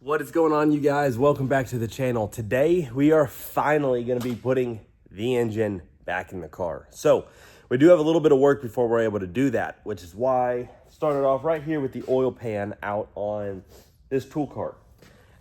What is going on, you guys? Welcome back to the channel. Today we are finally going to be putting the engine back in the car. So we do have a little bit of work before we're able to do that, which is why I started off right here with the oil pan out on this tool cart.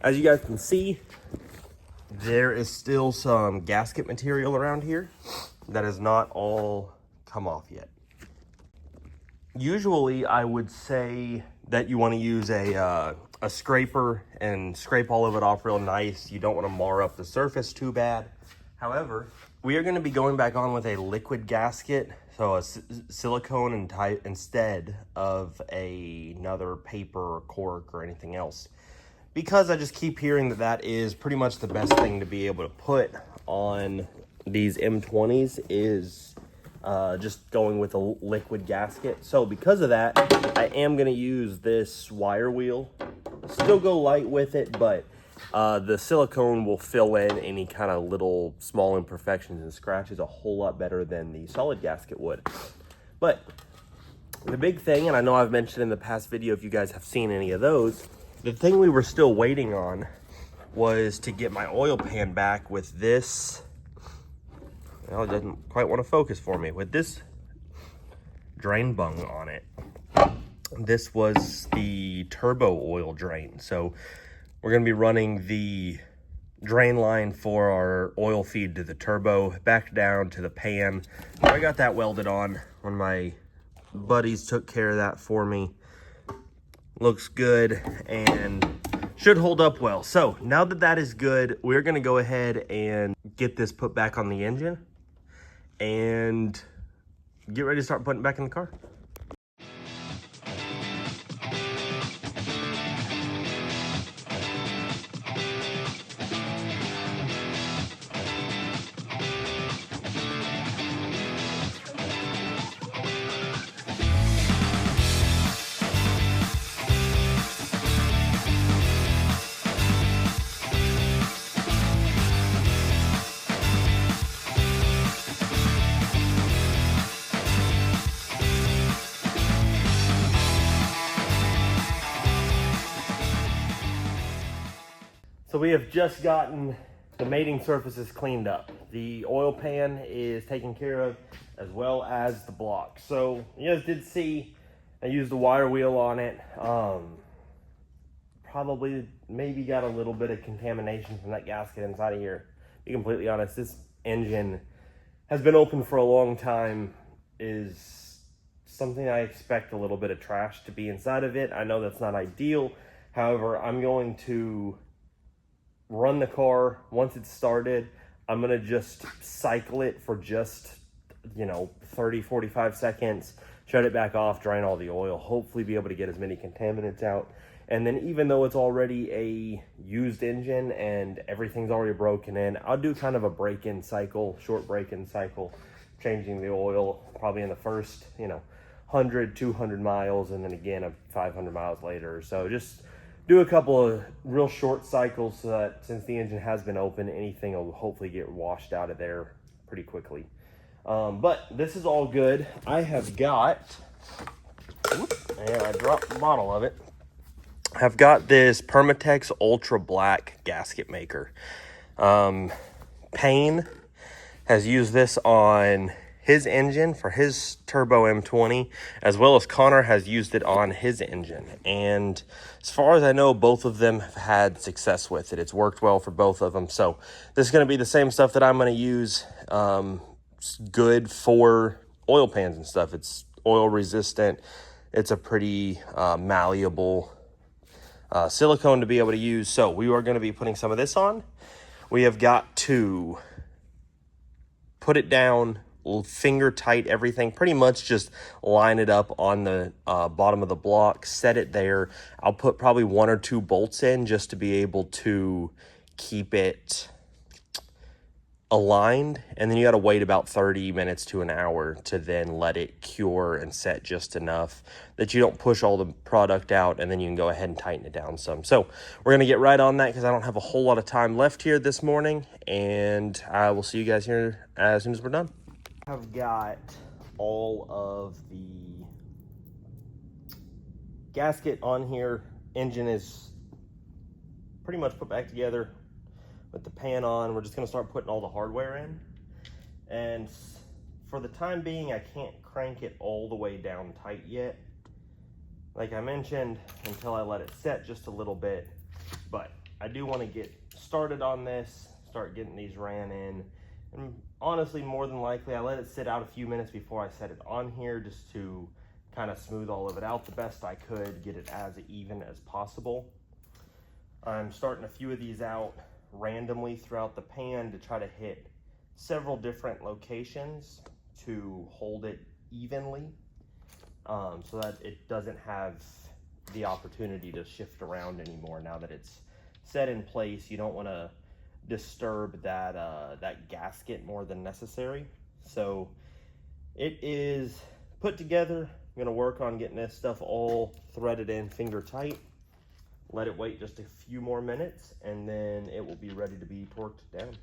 As you guys can see, there is still some gasket material around here that has not all come off yet. Usually I would say that you want to use a scraper and scrape all of it off real nice. You don't want to mar up the surface too bad. However, we are going to be going back on with a liquid gasket, so a silicone and type instead of another paper or cork or anything else. Because I just keep hearing that that is pretty much the best thing to be able to put on these M20s is just going with a liquid gasket. So because of that, I am going to use this wire wheel. Still go light with it, but the silicone will fill in any kind of little small imperfections and scratches a whole lot better than the solid gasket would. But the big thing, and I know I've mentioned in the past video if you guys have seen any of those, the thing we were still waiting on was to get my oil pan back with this. Well, it doesn't quite want to focus for me. With this drain bung on it. This was the turbo oil drain. So we're going to be running the drain line for our oil feed to the turbo back down to the pan. I got that welded on when my buddies took care of that for me. Looks good and should hold up well. So now that that is good, we're going to go ahead and get this put back on the engine and get ready to start putting it back in the car. So we have just gotten the mating surfaces cleaned up. The oil pan is taken care of, as well as the block. So you guys did see I used the wire wheel on it. Probably maybe got a little bit of contamination from that gasket inside of here. To be completely honest, this engine has been open for a long time. Is something I expect a little bit of trash to be inside of it. I know that's not ideal. However, I'm going to run the car. Once it's started, I'm gonna just cycle it for just 30-45 seconds, shut it back off, drain all the oil, hopefully be able to get as many contaminants out. And then even though it's already a used engine and everything's already broken in, I'll do kind of a break-in cycle, short break-in cycle, changing the oil probably in the first 100-200 miles, and then again 500 miles later or so. Just do a couple of real short cycles so that since the engine has been open, anything will hopefully get washed out of there pretty quickly. But this is all good. I have got, and I dropped the bottle of it. I've got this Permatex Ultra Black gasket maker. Payne has used this on his engine for his turbo M20, as well as Connor has used it on his engine. And as far as I know, both of them have had success with it. It's worked well for both of them. So this is going to be the same stuff that I'm going to use. It's good for oil pans and stuff. It's oil resistant. It's a pretty malleable silicone to be able to use. So we are going to be putting some of this on. We have got to put it down, finger tight everything, pretty much just line it up on the bottom of the block, set it there. I'll put probably 1 or 2 bolts in just to be able to keep it aligned, and then you got to wait about 30 minutes to an hour to then let it cure and set just enough that you don't push all the product out, and then you can go ahead and tighten it down some. So we're going to get right on that because I don't have a whole lot of time left here this morning, and I will see you guys here as soon as we're done. I've got all of the gasket on here. Engine is pretty much put back together with the pan on. We're just gonna start putting all the hardware in. And for the time being, I can't crank it all the way down tight yet, like I mentioned, until I let it set just a little bit. But I do want to get started on this, start getting these ran in. And honestly, more than likely, I let it sit out a few minutes before I set it on here, just to kind of smooth all of it out the best I could, get it as even as possible. I'm starting a few of these out randomly throughout the pan to try to hit several different locations to hold it evenly, so that it doesn't have the opportunity to shift around anymore. Now that it's set in place, you don't want to disturb that that gasket more than necessary. So it is put together. I'm going to work on getting this stuff all threaded in finger tight. Let it wait just a few more minutes, and then it will be ready to be torqued down.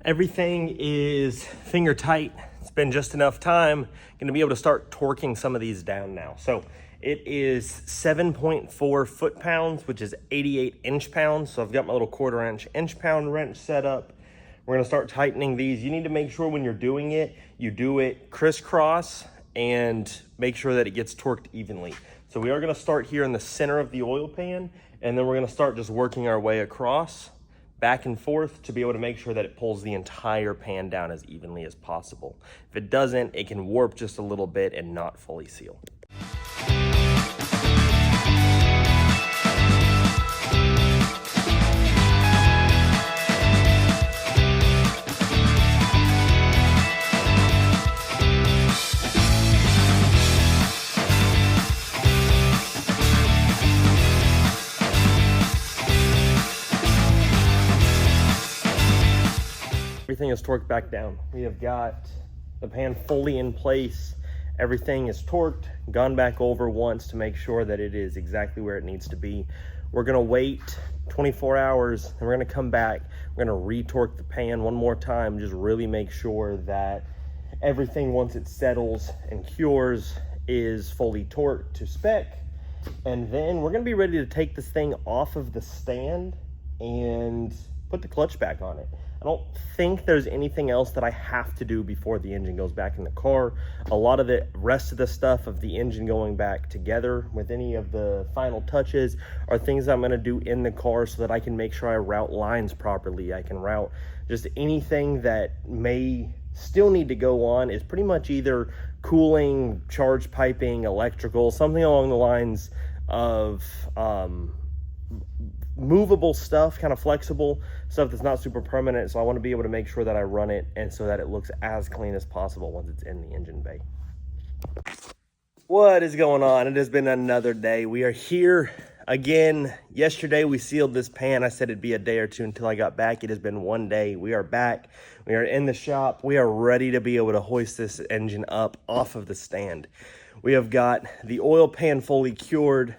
Everything is finger tight. It's been just enough time. Going to be able to start torquing some of these down now. So it is 7.4 foot-pounds, which is 88 inch-pounds. So I've got my little 1/4 inch-pound wrench set up. We're going to start tightening these. You need to make sure when you're doing it, you do it crisscross and make sure that it gets torqued evenly. So we are going to start here in the center of the oil pan, and then we're going to start just working our way across, back and forth, to be able to make sure that it pulls the entire pan down as evenly as possible. If it doesn't, it can warp just a little bit and not fully seal. Everything is torqued back down. We have got the pan fully in place. Everything is torqued, gone back over once to make sure that it is exactly where it needs to be. We're gonna wait 24 hours, and we're gonna come back. We're gonna re-torque the pan one more time, just really make sure that everything, once it settles and cures, is fully torqued to spec. And then we're gonna be ready to take this thing off of the stand and put the clutch back on it. I don't think there's anything else that I have to do before the engine goes back in the car. A lot of the rest of the stuff of the engine going back together with any of the final touches are things I'm going to do in the car, so that I can make sure I route lines properly. I can route just anything that may still need to go on. Is pretty much either cooling, charge piping, electrical, something along the lines of movable stuff, kind of flexible stuff that's not super permanent. So I want to be able to make sure that I run it, and so that it looks as clean as possible once it's in the engine bay. What is going on? It has been another day. We are here again. Yesterday we sealed this pan. I said it'd be a day or two until I got back. It has been one day. We are back. We are in the shop. We are ready to be able to hoist this engine up off of the stand. We have got the oil pan fully cured.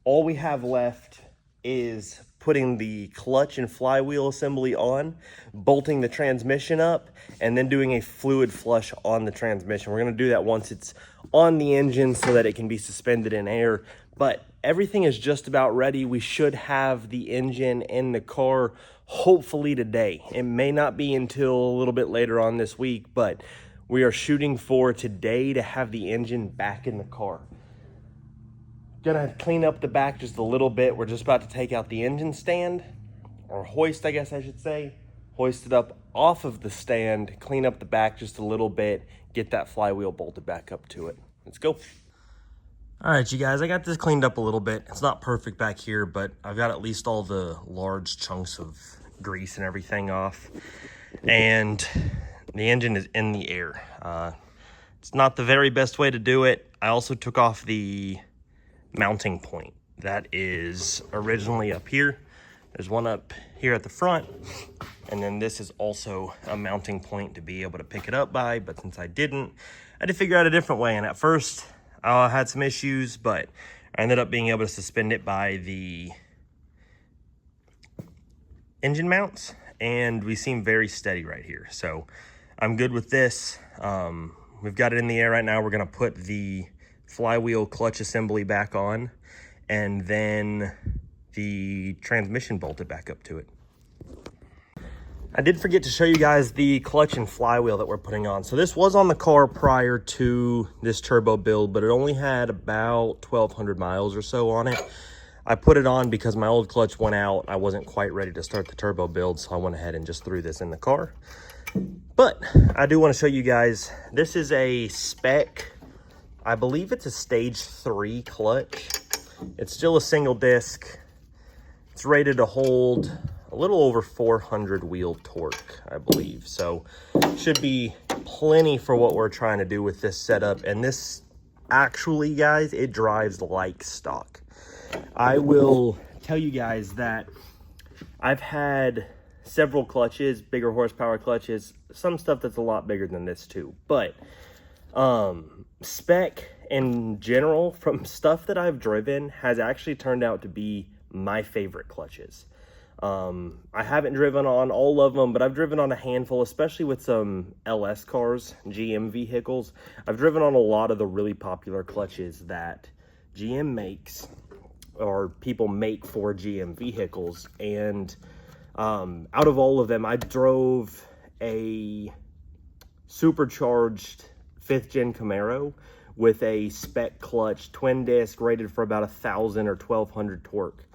All we have left is putting the clutch and flywheel assembly on, bolting the transmission up, and then doing a fluid flush on the transmission. We're going to do that once it's on the engine so that it can be suspended in air. But everything is just about ready. We should have the engine in the car hopefully today. It may not be until a little bit later on this week, but we are shooting for today to have the engine back in the car. Gonna clean up the back just a little bit. We're just about to take out the engine stand, or hoist, I guess I should say. Hoist it up off of the stand, clean up the back just a little bit, get that flywheel bolted back up to it. Let's go. All right, you guys, I got this cleaned up a little bit. It's not perfect back here, but I've got at least all the large chunks of grease and everything off. And the engine is in the air. It's not the very best way to do it. I also took off the mounting point that is originally up here. There's one up here at the front, and then this is also a mounting point to be able to pick it up by, but since I didn't, I had to figure out a different way. And at first I had some issues, but I ended up being able to suspend it by the engine mounts, and we seem very steady right here. So I'm good with this. We've got it in the air right now. We're gonna put the flywheel clutch assembly back on, and then the transmission bolted back up to it. I did forget to show you guys the clutch and flywheel that we're putting on. So this was on the car prior to this turbo build, but it only had about 1,200 miles or so on it. I put it on because my old clutch went out. I wasn't quite ready to start the turbo build, so I went ahead and just threw this in the car. But I do want to show you guys, this is a spec, I believe it's a stage 3 clutch. It's still a single disc. It's rated to hold a little over 400 wheel torque, I believe. So should be plenty for what we're trying to do with this setup. And this actually, guys, it drives like stock. I will tell you guys that I've had several clutches, bigger horsepower clutches, some stuff that's a lot bigger than this too. But spec in general, from stuff that I've driven, has actually turned out to be my favorite clutches. I haven't driven on all of them, but I've driven on a handful, especially with some LS cars, GM vehicles. I've driven on a lot of the really popular clutches that GM makes, or people make for GM vehicles. And out of all of them, I drove a supercharged 5th gen Camaro with a spec clutch, twin disc, rated for about 1,000 or 1,200 torque.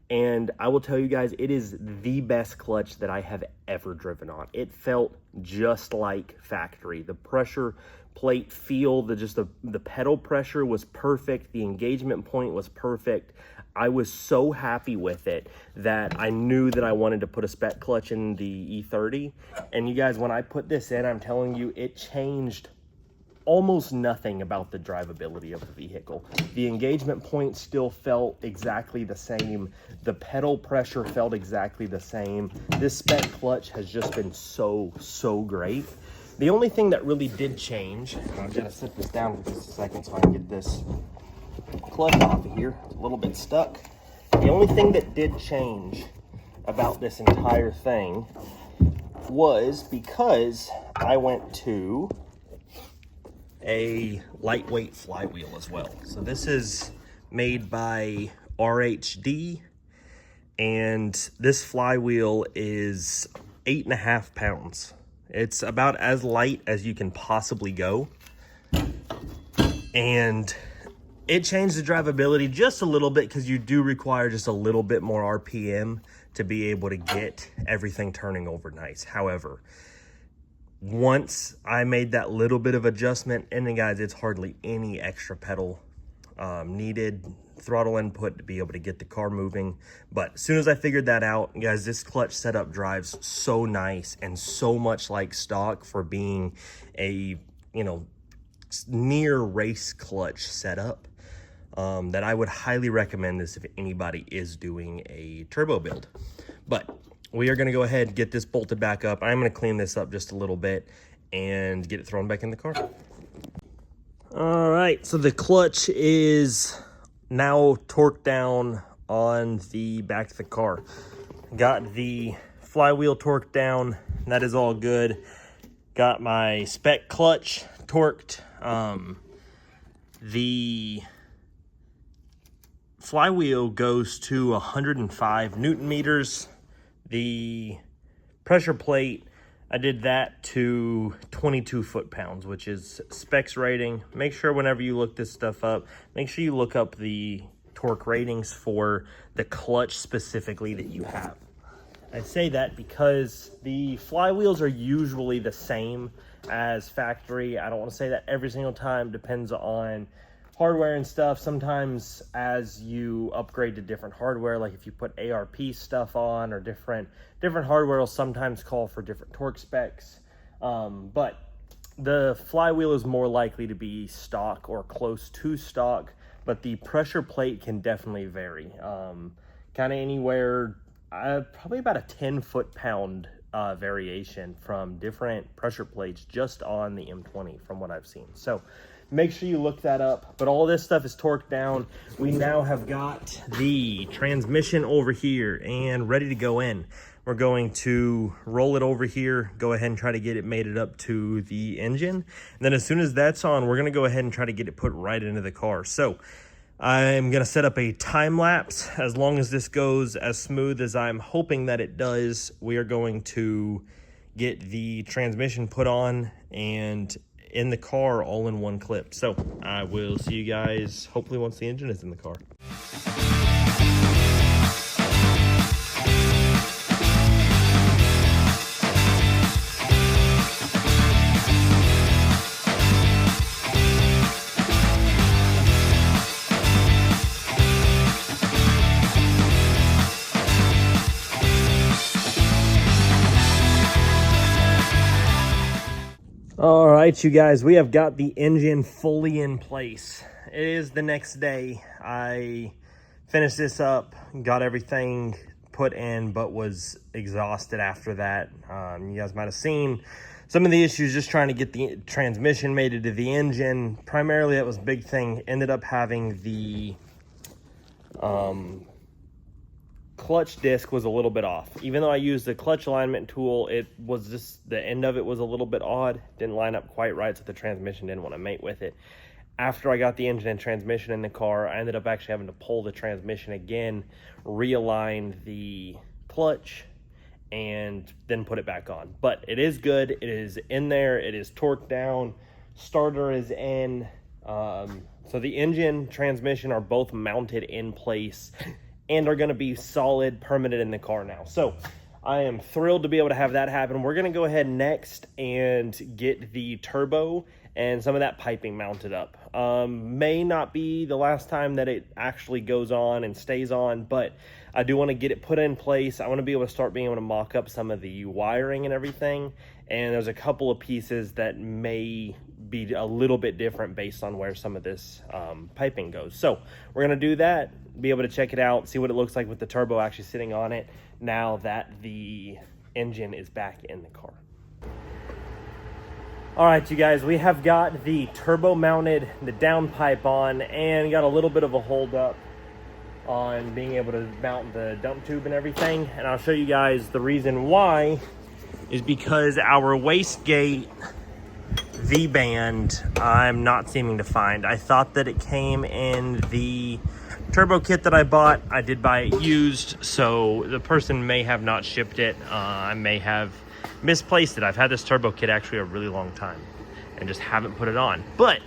And I will tell you guys, it is the best clutch that I have ever driven on. It felt just like factory. The pressure plate feel, the pedal pressure was perfect. The engagement point was perfect. I was so happy with it that I knew that I wanted to put a spec clutch in the E30. And you guys, when I put this in, I'm telling you, it changed almost nothing about the drivability of the vehicle. The engagement point still felt exactly the same. The pedal pressure felt exactly the same. This spec clutch has just been so great. The only thing that really did change, and I'm gonna sit this down for just a second so I can get this clutch off of here. It's a little bit stuck. The only thing that did change about this entire thing was because I went to a lightweight flywheel as well. So this is made by RHD, and this flywheel is 8.5 pounds. It's about as light as you can possibly go, and it changed the drivability just a little bit because you do require just a little bit more RPM to be able to get everything turning over nice. However, once I made that little bit of adjustment, and then guys, it's hardly any extra pedal needed, throttle input to be able to get the car moving. But as soon as I figured that out, guys, this clutch setup drives so nice and so much like stock for being a, you know, near race clutch setup, that I would highly recommend this if anybody is doing a turbo build. But we are going to go ahead and get this bolted back up. I'm going to clean this up just a little bit and get it thrown back in the car. All right, so the clutch is now torqued down on the back of the car. Got the flywheel torqued down. That is all good. Got my spec clutch torqued. The flywheel goes to 105 Newton meters. The pressure plate, I did that to 22 foot-pounds, which is specs rating. Make sure whenever you look this stuff up, make sure you look up the torque ratings for the clutch specifically that you have. I say that because the flywheels are usually the same as factory. I don't want to say that every single time, depends on hardware and stuff. Sometimes as you upgrade to different hardware, like if you put ARP stuff on, or different hardware will sometimes call for different torque specs. But the flywheel is more likely to be stock or close to stock, but the pressure plate can definitely vary. Kind of anywhere probably about a 10 foot-pound variation from different pressure plates just on the M20 from what I've seen. So make sure you look that up. But all this stuff is torqued down. We now have got the transmission over here and ready to go in. We're going to roll it over here, go ahead and try to get it mated up to the engine. And then as soon as that's on, we're gonna go ahead and try to get it put right into the car. So I'm gonna set up a time lapse. As long as this goes as smooth as I'm hoping that it does, we are going to get the transmission put on and in the car all in one clip. So I will see you guys hopefully once the engine is in the car. All right, you guys, we have got the engine fully in place. It is the next day. I finished this up, got everything put in, but was exhausted after that. You guys might have seen some of the issues just trying to get the transmission mated to the engine. Primarily, that was a big thing. Ended up having the clutch disc was a little bit off. Even though I used the clutch alignment tool, it was just the end of it was a little bit odd. Didn't line up quite right, so the transmission didn't want to mate with it. After I got the engine and transmission in the car, I ended up actually having to pull the transmission again, realign the clutch, and then put it back on. But it is good. It is in there. It is torqued down. Starter is in. So the engine, transmission are both mounted in place and are going to be solid, permanent in the car now. So I am thrilled to be able to have that happen. We're going to go ahead next and get the turbo and some of that piping mounted up. May not be the last time that it actually goes on and stays on, but I do want to get it put in place. I want to be able to start being able to mock up some of the wiring and everything. And there's a couple of pieces that may be a little bit different based on where some of this piping goes. So we're going to do that, be able to check it out, see what it looks like with the turbo actually sitting on it now that the engine is back in the car. All right, you guys, we have got the turbo mounted, the downpipe on, and got a little bit of a hold up on being able to mount the dump tube and everything. And I'll show you guys the reason why is because our wastegate V-band I'm not seeming to find. I thought that it came in the turbo kit that I bought. I did buy it used, so the person may have not shipped it. I may have misplaced it. I've had this turbo kit actually a really long time and just haven't put it on. But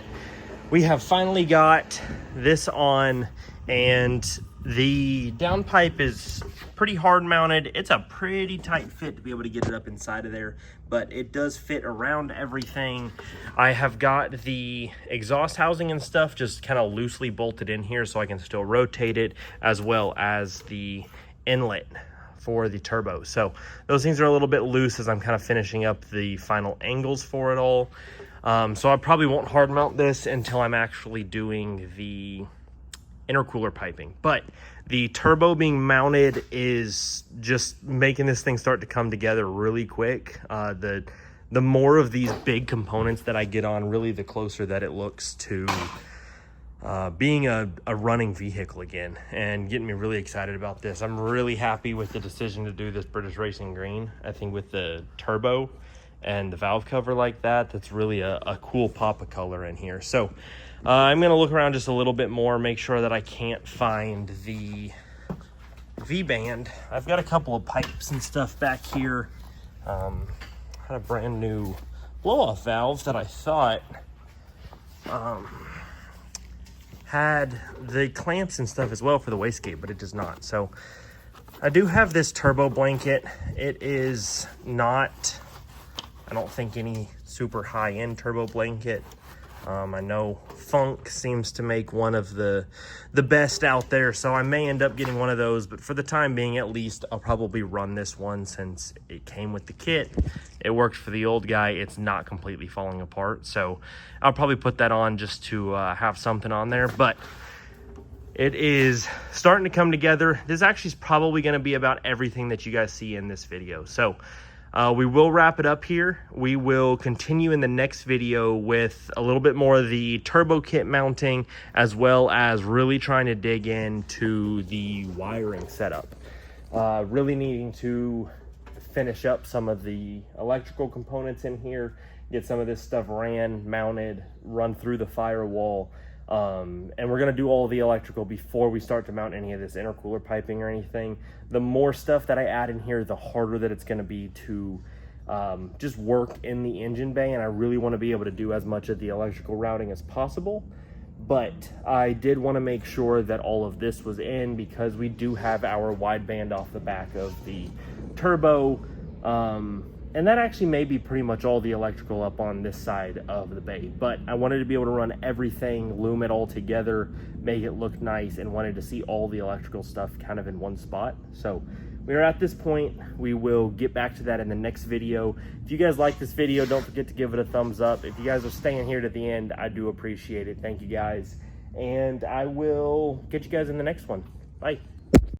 we have finally got this on, and the downpipe is pretty hard mounted. It's a pretty tight fit to be able to get it up inside of there, but it does fit around everything. I have got the exhaust housing and stuff just kind of loosely bolted in here so I can still rotate it, as well as the inlet for the turbo. So those things are a little bit loose as I'm kind of finishing up the final angles for it all. So I probably won't hard mount this until I'm actually doing the intercooler piping. But the turbo being mounted is just making this thing start to come together really quick. The more of these big components that I get on, really the closer that it looks to being a running vehicle again, and getting me really excited about this. I'm really happy with the decision to do this British Racing Green. I think with the turbo and the valve cover like that, that's really a cool pop of color in here. So I'm going to look around just a little bit more, make sure that I can't find the V-band. I've got a couple of pipes and stuff back here. Had a brand new blow-off valve that I thought had the clamps and stuff as well for the wastegate, but it does not. So I do have this turbo blanket. It is not, I don't think, any super high-end turbo blanket. I know Funk seems to make one of the best out there, so I may end up getting one of those, but for the time being, at least, I'll probably run this one since it came with the kit. It worked for the old guy. It's not completely falling apart, so I'll probably put that on just to have something on there. But It is starting to come together. This actually is probably going to be about everything that you guys see in this video. So we will wrap it up here. We will continue in the next video with a little bit more of the turbo kit mounting, as well as really trying to dig into the wiring setup. Really needing to finish up some of the electrical components in here, get some of this stuff mounted, run through the firewall. And we're going to do all the electrical before we start to mount any of this intercooler piping or anything. The more stuff that I add in here, the harder that it's going to be to just work in the engine bay. And I really want to be able to do as much of the electrical routing as possible. But I did want to make sure that all of this was in, because we do have our wideband off the back of the turbo. And that actually may be pretty much all the electrical up on this side of the bay. But I wanted to be able to run everything, loom it all together, make it look nice, and wanted to see all the electrical stuff kind of in one spot. So we are at this point. We will get back to that in the next video. If you guys like this video, don't forget to give it a thumbs up. If you guys are staying here to the end, I do appreciate it. Thank you guys. And I will get you guys in the next one. Bye.